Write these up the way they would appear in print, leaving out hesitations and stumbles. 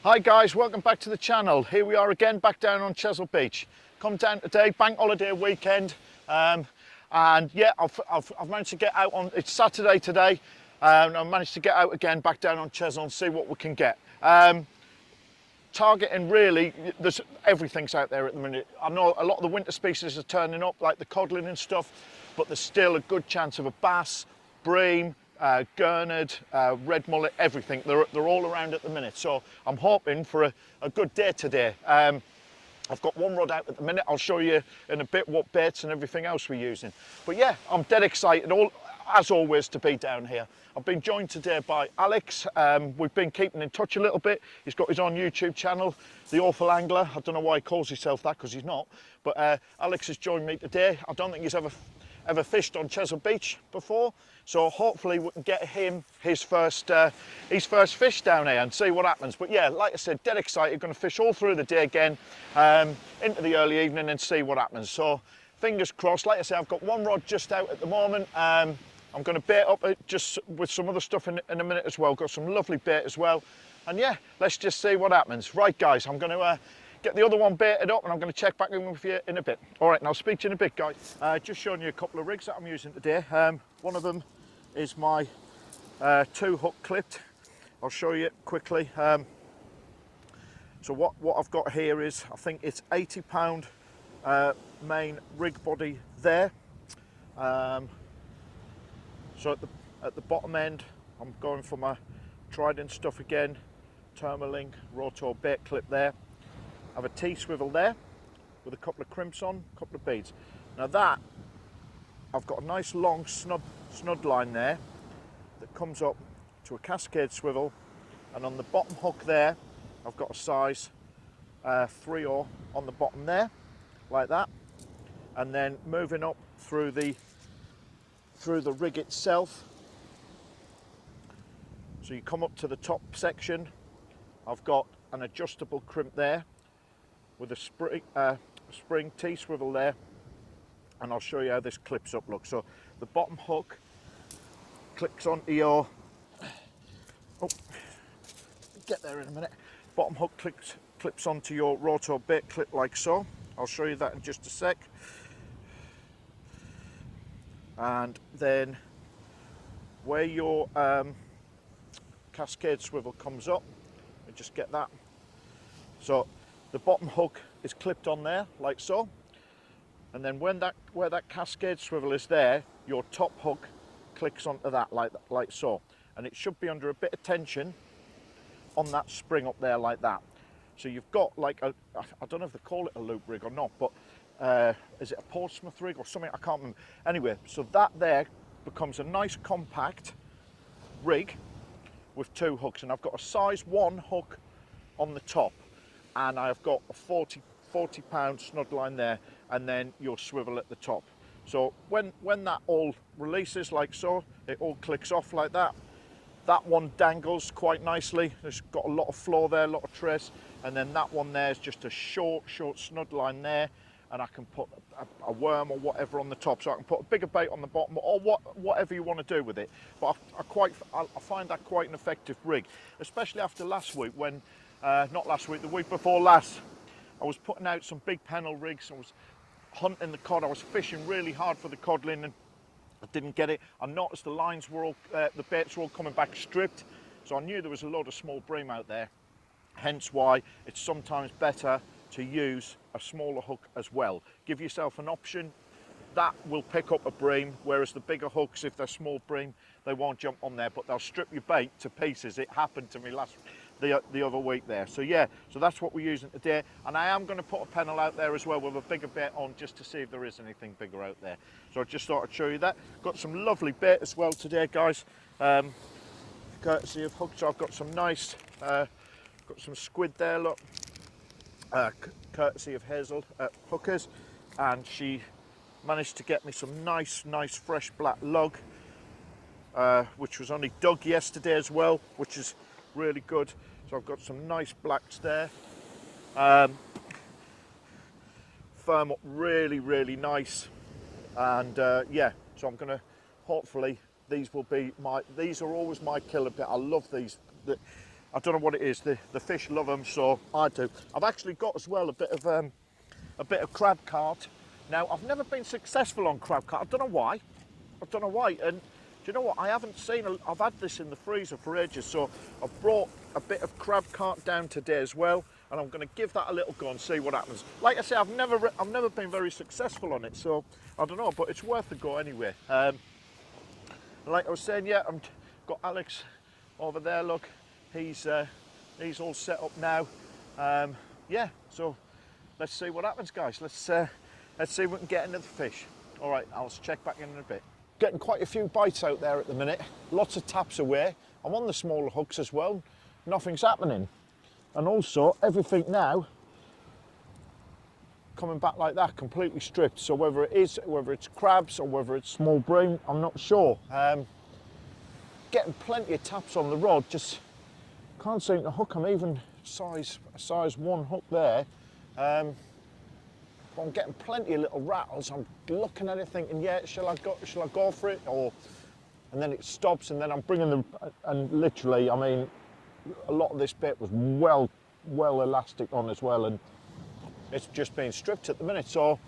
Hi guys, welcome back to the channel. Here we are again, back down on Chesil Beach. Come down today, bank holiday weekend, and yeah, I've managed to get out on. It's Saturday today, and I've managed to get out again, back down on Chesil and see what we can get. Targeting really, there's everything's out there at the minute. I know a lot of the winter species are turning up, like the codling and stuff, but there's still a good chance of a bass, bream, gurnard, red mullet, everything. They're all around at the minute. So I'm hoping for a good day today. I've got one rod out at the minute. I'll show you in a bit what baits and everything else we're using. But yeah, I'm dead excited, as always, to be down here. I've been joined today by Alex. We've been keeping in touch a little bit. He's got his own YouTube channel, The Awful Angler. I don't know why he calls himself that, because he's not. But Alex has joined me today. I don't think he's ever fished on Chesil Beach before, so hopefully we can get him his first fish down here and see what happens. But yeah, like I said, dead excited. Going to fish all through the day again, into the early evening, and see what happens. So fingers crossed. Like I said, I've got one rod just out at the moment. I'm going to bait up it just with some other stuff in a minute as well. Got some lovely bait as well, and yeah, let's just see what happens. Right guys, I'm going to get the other one baited up, and I'm going to check back in with you in a bit. All right, and I'll speak to you in a bit, guys. Just showing you a couple of rigs that I'm using today. One of them is my 2-hook clipped. I'll show you quickly. So what I've got here is, I think it's 80-pound main rig body there. So at the bottom end, I'm going for my Trident stuff again, Tourmaline Rotor bait clip there. I have a T-swivel there with a couple of crimps on, a couple of beads. Now that, I've got a nice long snud line there that comes up to a cascade swivel, and on the bottom hook there, I've got a size 3/0 on the bottom there, like that. And then moving up through the rig itself. So you come up to the top section, I've got an adjustable crimp there with a spring T-swivel there, and I'll show you how this clips up. Look, so the bottom hook clicks onto your, get there in a minute, bottom hook clips onto your rotor bait clip like so. I'll show you that in just a sec. And then where your cascade swivel comes up, and just get that. So the bottom hook is clipped on there like so, and then where that cascade swivel is there, your top hook clicks onto that like so, and it should be under a bit of tension on that spring up there like that. So you've got like I don't know if they call it a loop rig or not, but is it a Portsmouth rig or something? I can't remember. Anyway, so that there becomes a nice compact rig with 2 hooks, and I've got a size 1 hook on the top, and I've got a 40-pound snud line there, and then your swivel at the top. So when that all releases like so, it all clicks off like that. That one dangles quite nicely. It's got a lot of floor there, a lot of trace, and then that one there is just a short snud line there, and I can put a worm or whatever on the top, so I can put a bigger bait on the bottom, or whatever you want to do with it. But I find that quite an effective rig, especially after last week when, not last week, the week before last, I was putting out some big panel rigs. I was hunting the cod. I was fishing really hard for the codling, and I didn't get it. I noticed the lines were all, the baits were all coming back stripped, so I knew there was a load of small bream out there. Hence why it's sometimes better to use a smaller hook as well. Give yourself an option. That will pick up a bream, whereas the bigger hooks, if they're small bream, they won't jump on there, but they'll strip your bait to pieces. It happened to me the other week there. So yeah, so that's what we're using today, and I am going to put a pennel out there as well with a bigger bait on, just to see if there is anything bigger out there. So I just thought I'd show you that. Got some lovely bait as well today, guys, courtesy of hooks. So I've got some nice, got some squid there, look, courtesy of Hazel at Hookers, and she managed to get me some nice fresh black lug, which was only dug yesterday as well, which is really good. So I've got some nice blacks there, firm up really nice, and yeah, so I'm going to, hopefully these will be these are always my killer bit. I love these. I don't know what it is. The fish love them, so I do. I've actually got as well a bit of crab cart. Now, I've never been successful on crab cart. I don't know why. I don't know why. And do you know what? I haven't seen. I've had this in the freezer for ages, so I've brought a bit of crab cart down today as well, and I'm going to give that a little go and see what happens. Like I say, I've never been very successful on it, so I don't know, but it's worth a go anyway. Like I was saying, yeah, I've got Alex over there. Look, he's all set up now. Yeah, so let's see what happens, guys. Let's see if we can get into the fish. All right, I'll check back in a bit. Getting quite a few bites out there at the minute. Lots of taps away. I'm on the smaller hooks as well. Nothing's happening. And also, everything now coming back like that, completely stripped. So whether it's crabs or whether it's small bream, I'm not sure. Getting plenty of taps on the rod, just can't seem to hook them. Even size 1 hook there. But I'm getting plenty of little rattles. I'm looking at it thinking, yeah, shall I go for it? And then it stops, and then I'm bringing them, and literally, I mean, a lot of this bit was well elastic on as well, and it's just being stripped at the minute. So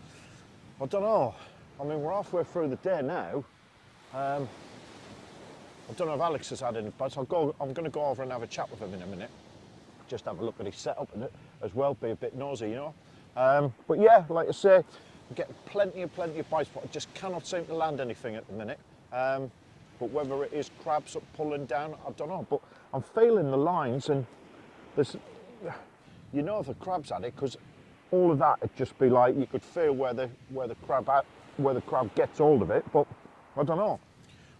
I don't know. I mean, we're halfway through the day now. I don't know if Alex has had any bites. I'm going to go over and have a chat with him in a minute. Just have a look at his setup and it as well, be a bit nosy, you know. But yeah, like I say, I'm getting plenty of bites, but I just cannot seem to land anything at the minute. But whether it is crabs up pulling down, I don't know. But I'm feeling the lines, and there's, you know, if the crab's at it, because all of that, it'd just be like you could feel where the crab gets hold of it. But I don't know.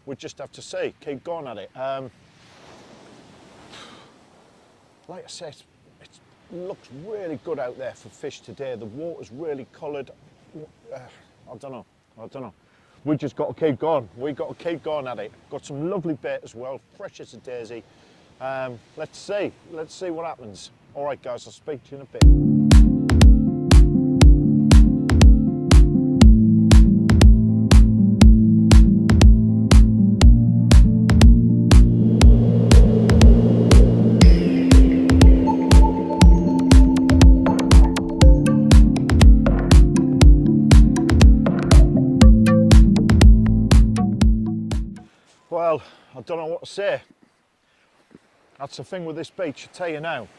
We just have to see. Keep going at it. Like I said, it looks really good out there for fish today. The water's really coloured. I don't know. We just got to keep going. We got to keep going at it. Got some lovely bait as well, fresh as a daisy. Let's see what happens. All right, guys, I'll speak to you in a bit. Well, I don't know what to say. That's the thing with this beach, I tell you now.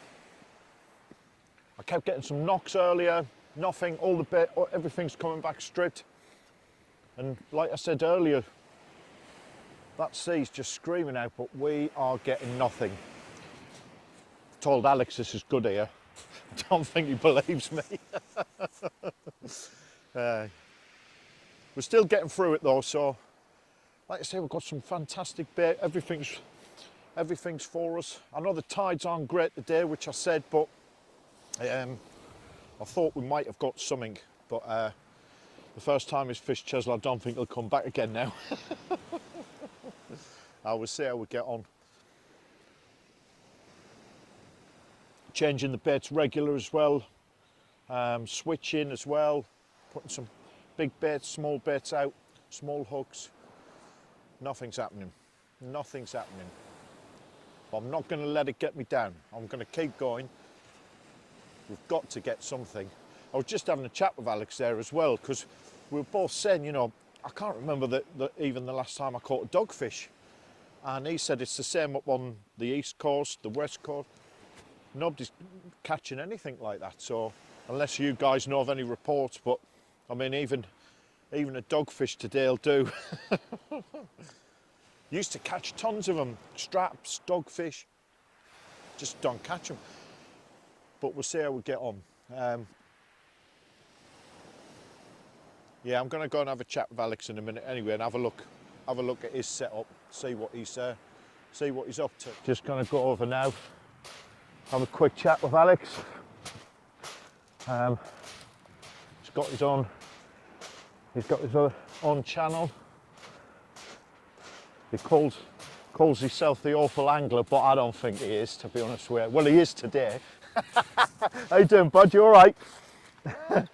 I kept getting some knocks earlier, nothing, everything's coming back stripped. And like I said earlier, that sea's just screaming out, but we are getting nothing. I told Alex this is good here. I don't think he believes me. We're still getting through it though, so like I say, we've got some fantastic bait. Everything's for us. I know the tides aren't great today, which I said, but I thought we might have got something. But the first time he's fished Chesil, I don't think he'll come back again now. I will see how we get on. Changing the baits regular as well. Switching as well. Putting some big baits, small baits out, small hooks. Nothing's happening. Nothing's happening. But I'm not going to let it get me down. I'm going to keep going. We've got to get something. I was just having a chat with Alex there as well, because we were both saying, you know, I can't remember even the last time I caught a dogfish. And he said it's the same up on the east coast, the west coast. Nobody's catching anything like that. So unless you guys know of any reports, but I mean, even a dogfish today will do. Used to catch tons of them, straps, dogfish, just don't catch them. But we'll see how we get on. Yeah, I'm going to go and have a chat with Alex in a minute anyway, and have a look at his setup, see what he's up to. Just going to go over now, have a quick chat with Alex. He's got his own channel. He calls himself the Awful Angler, but I don't think he is, to be honest with you. Well, he is today. How you doing, bud? You all right? Yeah, not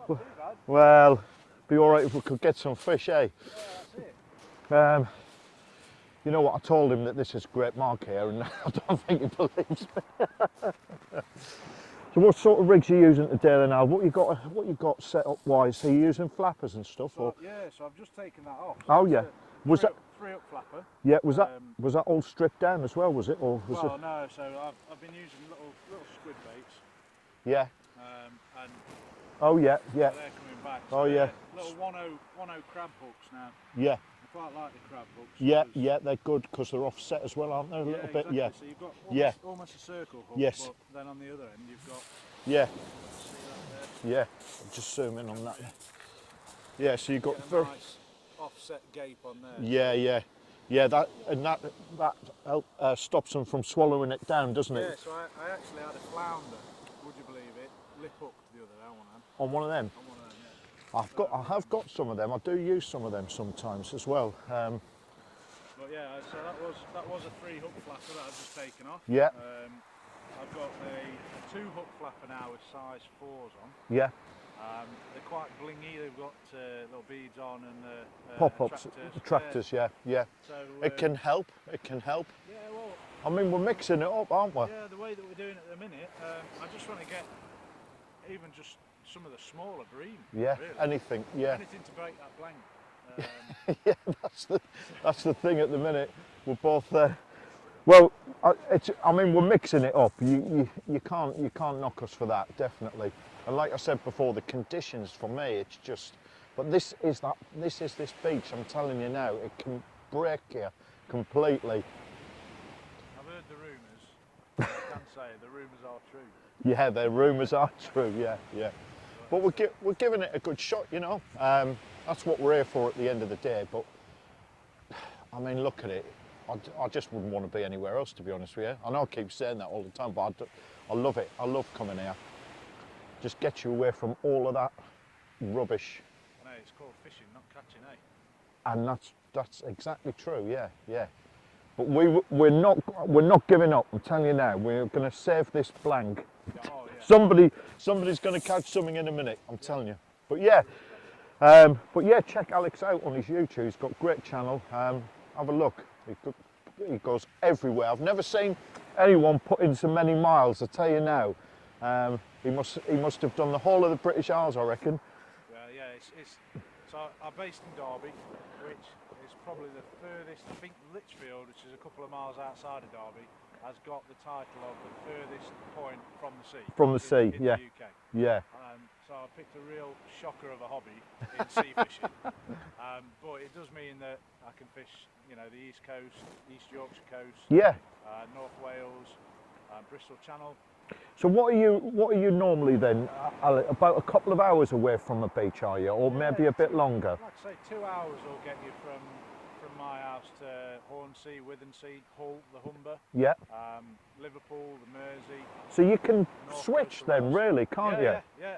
too bad. Well, be all right if we could get some fish, eh? Yeah, that's it. You know what? I told him that this is a great mark here, and I don't think he believes me. So, what sort of rigs are you using today, then, Al? What you got set up wise? Are you using flappers and stuff, So, or? yeah, so I've just taken that off. So Oh it's yeah. a Was that? three up flapper. Yeah. Was that all stripped down as well? Was it? Or was Well, it? no. So I've been using little squid baits, Yeah. and Oh yeah. Yeah. they're coming back. Oh So yeah. they're little 10 crab hooks now. Yeah. I quite like the crab hooks. Yeah. 'Cause- Yeah. They're good because they're offset as well, aren't they? A yeah, little bit. exactly. Yeah. So you've got Yeah. almost a circle hook, Yes. but then on the other end you've got. Yeah. See that there? Yeah. Just zoom in on that. Yeah. So you've got Get a nice offset gape on there. Yeah, yeah, yeah. That stops them from swallowing it down, doesn't Yeah, it? so I actually had a flounder, would you believe it, lip hooked the other day on one of them. On one of them. On one of them, yeah. I have got some of them. I do use some of them sometimes as well. But yeah, so that was a 3 hook flapper that I've just taken off. Yeah. I've got a 2 hook flapper now with size 4s on. Yeah. They're quite blingy. They've got little beads on and Pop-ups, tractors. Yeah, yeah. So It can help. It can help. yeah, well. I mean, we're mixing it up, aren't we? Yeah, the way that we're doing it at the minute, I just want to get even just some of the smaller bream. Yeah. Really. Anything. Yeah. Anything to break that blank. Yeah. That's the thing at the minute. We're both there. Well, I mean, we're mixing it up. You can't knock us for that, definitely. And like I said before, the conditions for me, it's just. But this is this beach. I'm telling you now, it can break you completely. I've heard the rumours. I can say the rumours are true. Yeah, the rumours are true. Yeah, yeah. But we're giving it a good shot, you know. That's what we're here for at the end of the day. But I mean, look at it. I just wouldn't want to be anywhere else, to be honest with you. I know I keep saying that all the time, but I love it. I love coming here. Just get you away from all of that rubbish. I know, it's called fishing, not catching, eh? And that's exactly true. Yeah, yeah. But we're not giving up. I'm telling you now. We're going to save this blank. Yeah, oh, yeah. Somebody's going to catch something in a minute. I'm telling you. But yeah, check Alex out on his YouTube. He's got a great channel. Have a look. He goes everywhere. I've never seen anyone put in so many miles. I tell you now. He must have done the whole of the British Isles, I reckon. Yeah. So I'm based in Derby, which is probably the furthest. I think Lichfield, which is a couple of miles outside of Derby, has got the title of the furthest point from the sea. From the sea, in yeah. the UK. Yeah. So I picked a real shocker of a hobby in sea fishing, but it does mean that I can fish, you know, the East Coast, East Yorkshire coast, Yeah. North Wales, Bristol Channel. So what are you normally then? About a couple of hours away from the beach, are you, or maybe a bit longer? Like I say, 2 hours will get you from my house to Hornsea, Withensea, Hull, the Humber, Yeah. Liverpool, the Mersey. So you can North switch Coast then, Wales. really, can't you? Yeah.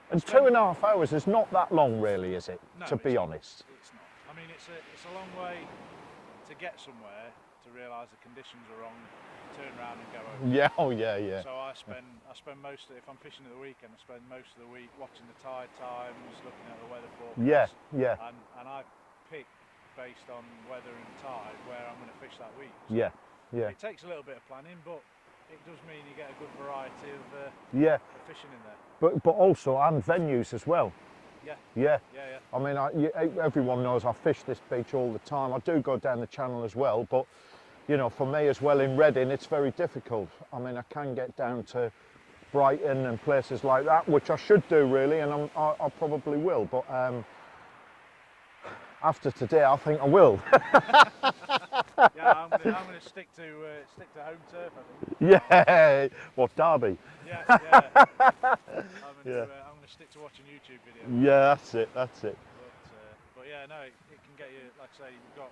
And 2.5 hours is not that long, really, is it? No, to be it's honest. Not. It's not. I mean, it's a long way to get somewhere to realise the conditions are wrong, turn around and go home. Yeah. Oh yeah. Yeah. So I spend most of, if I'm fishing at the weekend, I spend most of the week watching the tide times, looking at the weather forecast. Yeah. And I pick based on weather and tide where I'm going to fish that week. So Yeah. Yeah. it takes a little bit of planning, but it does mean you get a good variety of Yeah. fishing in there. But also and venues as well. Yeah. Yeah. Yeah. I mean, everyone knows I fish this beach all the time. I do go down the channel as well, but you know, for me as well in Reading, it's very difficult. I mean, I can get down to Brighton and places like that, which I should do really, and I probably will. But after today, I think I will. Yeah, I'm going to stick to home turf, I think. Yeah. What, Derby? Yeah. I'm going to stick to watching YouTube videos. Yeah, that's it. But yeah, no, it can get you. Like I say, you've got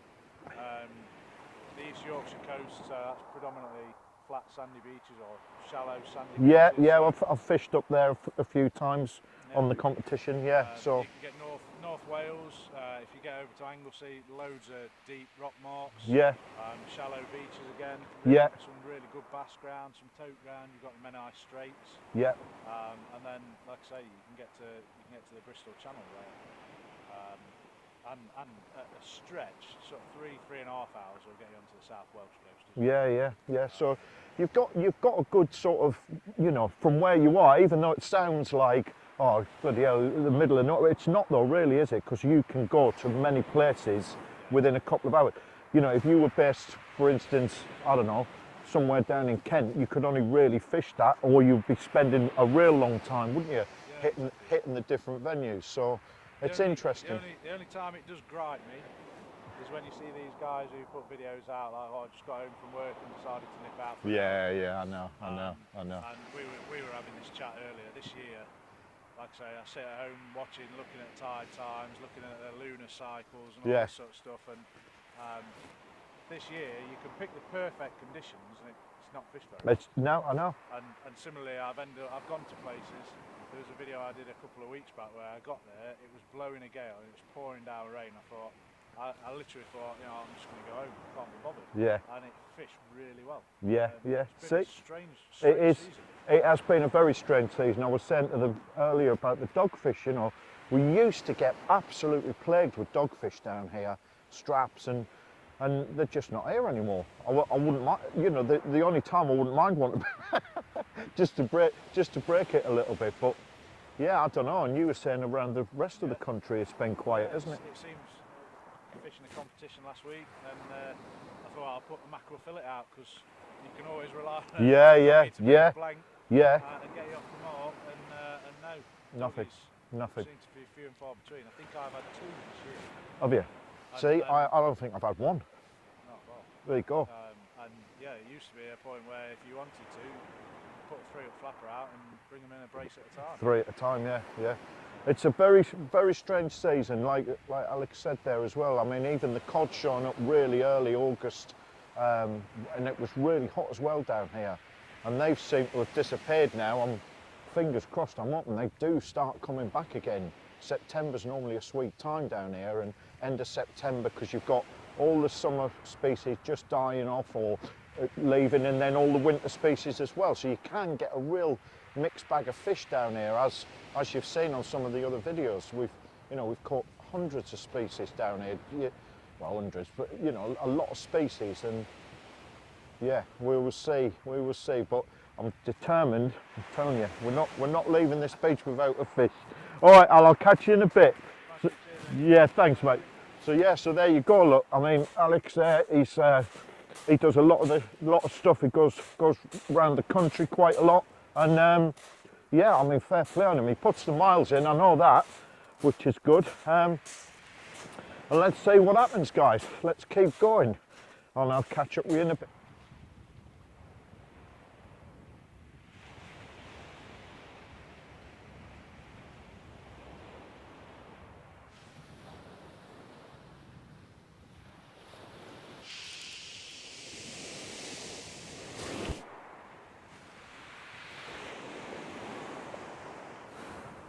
the East Yorkshire coast, so that's predominantly flat sandy beaches or shallow sandy beaches. Yeah. I've fished up there a few times on the competition. Yeah, so you can get North Wales. If you get over to Anglesey, loads of deep rock marks. yeah, Shallow beaches again. Yeah. Some really good bass ground, some tote ground. You've got the Menai Straits. yeah, And then, like I say, you can get to the Bristol Channel there. and at a stretch, sort of 3.5 hours will get you onto the South Welsh coast. Yeah. So you've got a good sort of, you know, from where you are, even though it sounds like, oh bloody hell, the middle of nowhere. It's not though, really, is it? Because you can go to many places within a couple of hours. You know, if you were based, for instance, I don't know, somewhere down in Kent, you could only really fish that, or you'd be spending a real long time, wouldn't you? Yeah, Hitting the different venues. So it's interesting. The only time it does gripe me is when you see these guys who put videos out like, oh, I just got home from work and decided to nip out for an hour. Yeah, I know. And we were having this chat earlier this year. Like I say, I sit at home watching, looking at tide times, looking at the lunar cycles and all this sort of stuff. And this year you can pick the perfect conditions and it's not fished very well. No, I know. And similarly, I've gone to places. There was a video I did a couple of weeks back where I got there, it was blowing a gale, it was pouring down rain. I literally thought, you know, I'm just going to go home, can't be bothered. Yeah. And it fished really well. Yeah. It's been a strange it is. season. It has been a very strange season. I was saying to them earlier about the dogfish, you know, we used to get absolutely plagued with dogfish down here, straps, and they're just not here anymore. I wouldn't mind, you know, the only time I wouldn't mind one just to break it a little bit, but yeah, I don't know. And you were saying around the rest of the country it's been quiet, isn't it? It seems fishing a competition last week, and I thought I'll put the mackerel fillet out because you can always rely on it. Blank, and get you off the mark, and no, nothing. Seem to be few and far between. I think I've had 2 this year. Have you? See, I don't think I've had one. Not well. There you go. And yeah, it used to be a point where if you wanted to, put a 3-up flapper out and bring them in a brace at a time. 3 at a time, yeah. It's a very, very strange season, like Alex said there as well. I mean, even the cod showing up really early August, and it was really hot as well down here. And they've seemed to have disappeared now. I'm fingers crossed, I'm hoping they do start coming back again. September's normally a sweet time down here, and end of September, because you've got all the summer species just dying off or leaving, and then all the winter species as well. So you can get a real mixed bag of fish down here, as you've seen on some of the other videos. We've caught hundreds of species down here. Well, hundreds, but you know, a lot of species, and yeah, we will see. But I'm determined. I'm telling you, we're not leaving this beach without a fish. All right, Al, I'll catch you in a bit. So, yeah, thanks, mate. So yeah, so there you go. Look, I mean, Alex, he does a lot of stuff. He goes around the country quite a lot, and yeah, I mean, fair play on him. He puts the miles in. I know that, which is good. And let's see what happens, guys. Let's keep going, and I'll catch up with you in a bit.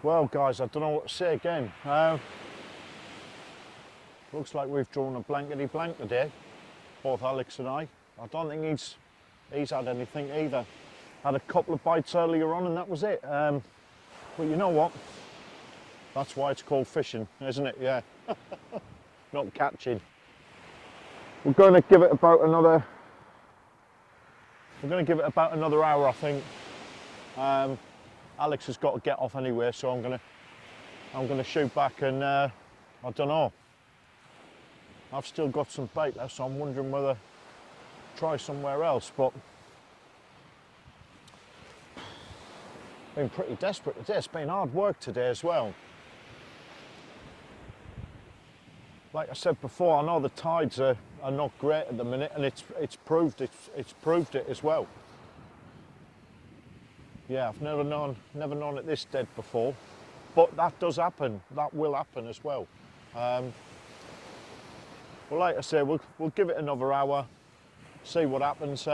Well, guys, I don't know what to say again. Looks like we've drawn a blankety blank today, both Alex and I. I don't think he's had anything either. Had a couple of bites earlier on, and that was it. But you know what? That's why it's called fishing, isn't it? Yeah. Not catching. We're going to give it about another. We're going to give it about another hour, I think. Alex has got to get off anyway, so I'm gonna shoot back, and I don't know. I've still got some bait left, so I'm wondering whether to try somewhere else. But been pretty desperate today. It's been hard work today as well. Like I said before, I know the tides are not great at the minute, and it's proved it as well. Yeah, I've never known it this dead before, but that does happen. That will happen as well. Well, like I say, we'll give it another hour, see what happens.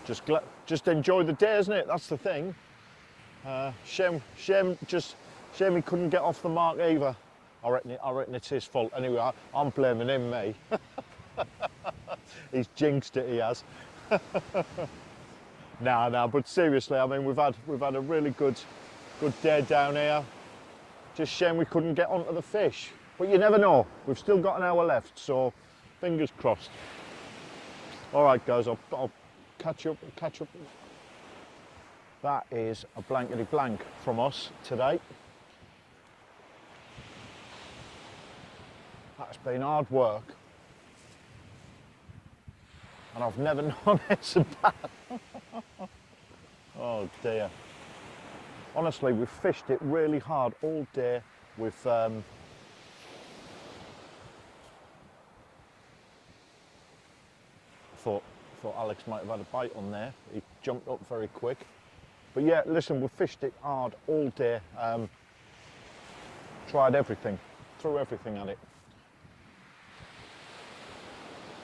Just enjoy the day, isn't it? That's the thing. Shame he couldn't get off the mark either. I reckon it's his fault. Anyway, I'm blaming him, me. He's jinxed it, he has. No, but seriously, I mean, we've had a really good day down here. Just shame we couldn't get onto the fish. But you never know. We've still got an hour left, so fingers crossed. All right, guys, I'll catch up. That is a blankety blank from us today. That's been hard work. And I've never known it so bad. Oh dear. Honestly, we've fished it really hard all day. We've thought Alex might have had a bite on there. He jumped up very quick. But yeah, listen, we've fished it hard all day. Tried everything, threw everything at it.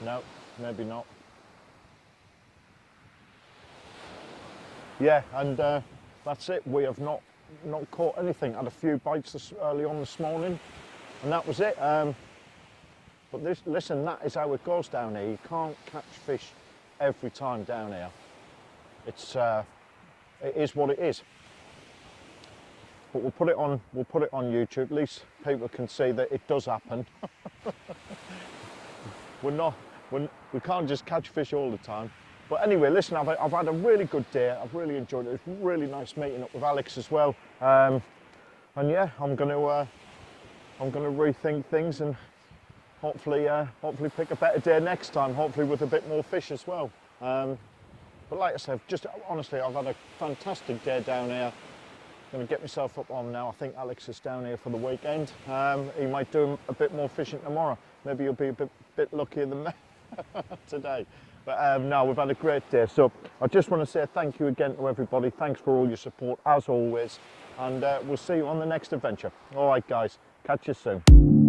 No, maybe not. Yeah, and that's it. We have not caught anything. Had a few bites early on this morning, and that was it. But listen, that is how it goes down here. You can't catch fish every time down here. It is what it is. But we'll put it on YouTube. At least people can see that it does happen. We can't just catch fish all the time. But anyway, listen, I've had a really good day. I've really enjoyed it. It's really nice meeting up with Alex as well. And yeah, I'm going to rethink things and hopefully pick a better day next time. Hopefully with a bit more fish as well. But like I said, just honestly, I've had a fantastic day down here. I'm going to get myself up on now. I think Alex is down here for the weekend. He might do a bit more fishing tomorrow. Maybe you'll be a bit luckier than me today. But no, we've had a great day. So I just want to say thank you again to everybody. Thanks for all your support as always. And we'll see you on the next adventure. All right, guys, catch you soon.